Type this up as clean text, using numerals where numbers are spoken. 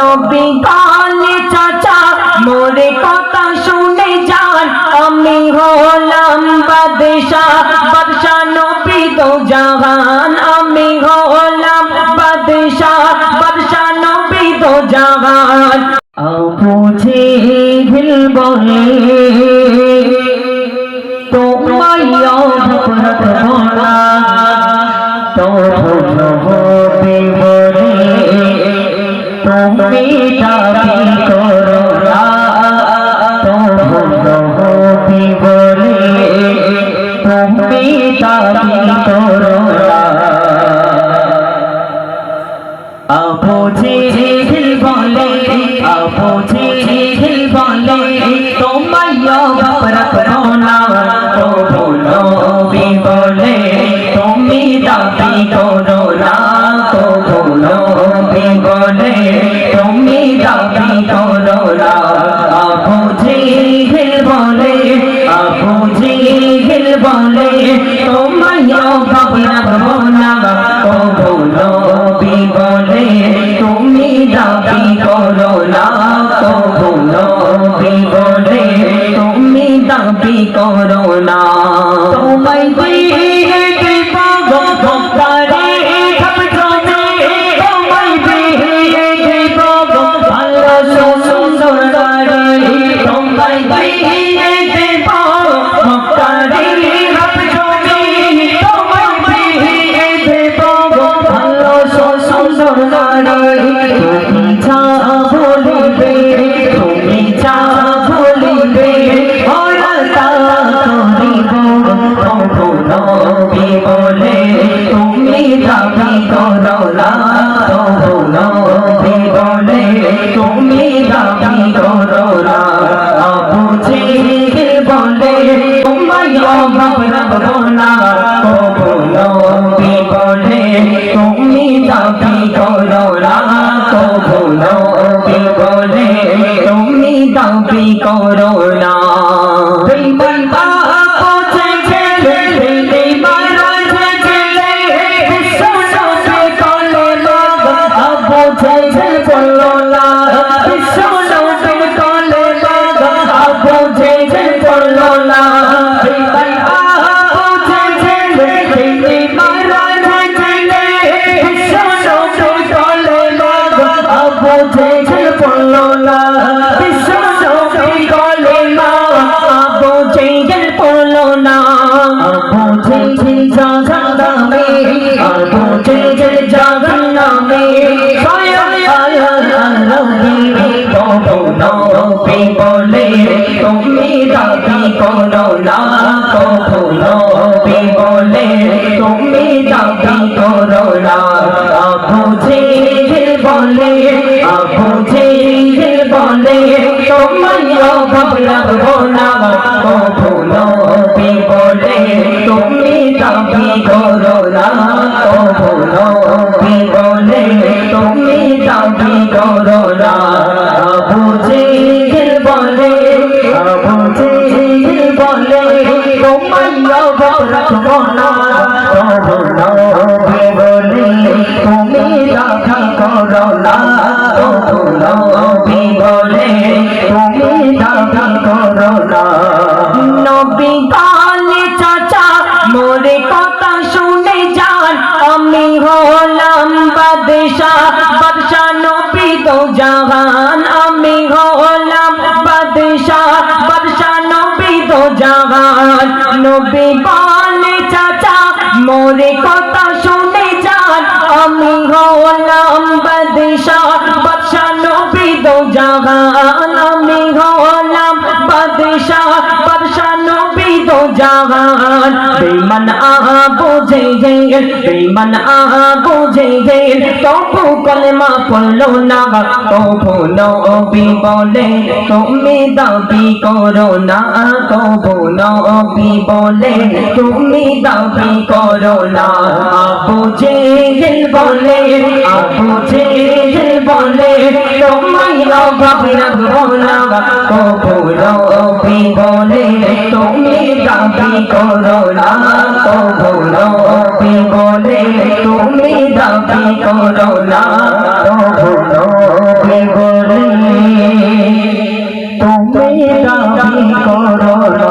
নবী কালে চাচা মোরে কথা শুনে যান আমি হলাম বাদশাহ বাদশাহ নবী দো জাহান আমি হলাম বাদশাহ বাদশাহ নবী দো জাহান আবু জেহেল বলে তোমায় অপরাধ বলা তবু নবী বলে তুমি দাবি করো না তবু নবী বলে তুমি দাবি করো না আবু জেহেল বলে আবু জেহেল বলে তোমায় অপরাধ বলা তবু নবী বলে তুমি দাবি করো না তবু নবী বলে তুমি দাবি করো না আবু জেহেল বলে আবু জেহেল বলে তোমায় অপরাধ বলা তবু নবী বলে তুমি দাবি করো না তবু নবী বলে তুমি দাবি করো না তোমায় দিয়ে দেব গঙ্গারে সব জমে তোমায় দিয়ে দেব ভালো সুন্দর নারী তোমায় দিয়ে দেব গঙ্গারে সব জমে তোমায় দিয়ে দেব ভালো সুন্দর নারী তুমি যা বলিবে তুমি যা বলিবে ওরা তা করিব তবু নবী বলে তুমি দাবি করো না তবু নবী বলে তুমি দাবি করো না আবু জেহেল বলে তোমায় অপরাধ বলা তবু নবী বলে তুমি দাবি করো না তবু নবী বলে তুমি দাবি করো না বেঈমান আবু জেহেল বেঈমান জেহেল বিশ্বনবী কলে লোক আবু জেহেল বললো না বিশ্বনবী কলে লোক আবু জেহেল বললো না বেঈমান আবু জেহেল বেঈমান জেহেল বিশ্বনবী কলে লোক আবু জেহেল বললো না বিশ্বনবী কলে লোক আবু জেহেল বললো না আবু জেহেল জাহান্নামে আবু জেহেল জাহান্নামে স্বয়ং তবু নবী বলে তুমি দাবি করো না তবু নবী বলে তুমি দাবি করো না আবু জেহেল বলে আবু জেহেল বলে তোমায় অপরাধ বলা তবু নবী বলে তুমি দাবি করো না তবু নবী বলে তুমি দাবি করো না আবু জেহেল বলে আবু জেহেল বলে তোমায় অপরাধ বলা তবু নবী বলে তুমি দাবি করো না তবু নবী বলে তুমি দাবি করো না নবী কালে চাচা মোরে কথা শুনে যান আমি হলাম বাদশাহ বাদশাহ নবী দো জাহান আমি হলাম বাদশাহ বাদশাহ নবী দো জাহান নবী কালে চাচা মোরে কথা শুনে যান আমি হলাম বাদশাহ বাদশাহ নবী দো জাহান আমি হলাম বাদশাহ বাদশাহ নবী দো জাহান বেঈমান আবু জেহেল বেঈমান আবু জেহেল তবু কলেমা পড়লো না তবু নবী বলে তুমি দাবি করো না তবু নবী বলে তুমি দাবি করো না আবু জেহেল বলে আবু জেহেল বলে তোমায় অপরাধ বলা তবু নবী বলে তুমি দাবি করো না তবু নবী বলে তুমি দাবি করো না তবু নবী বলে তুমি দাবি করো না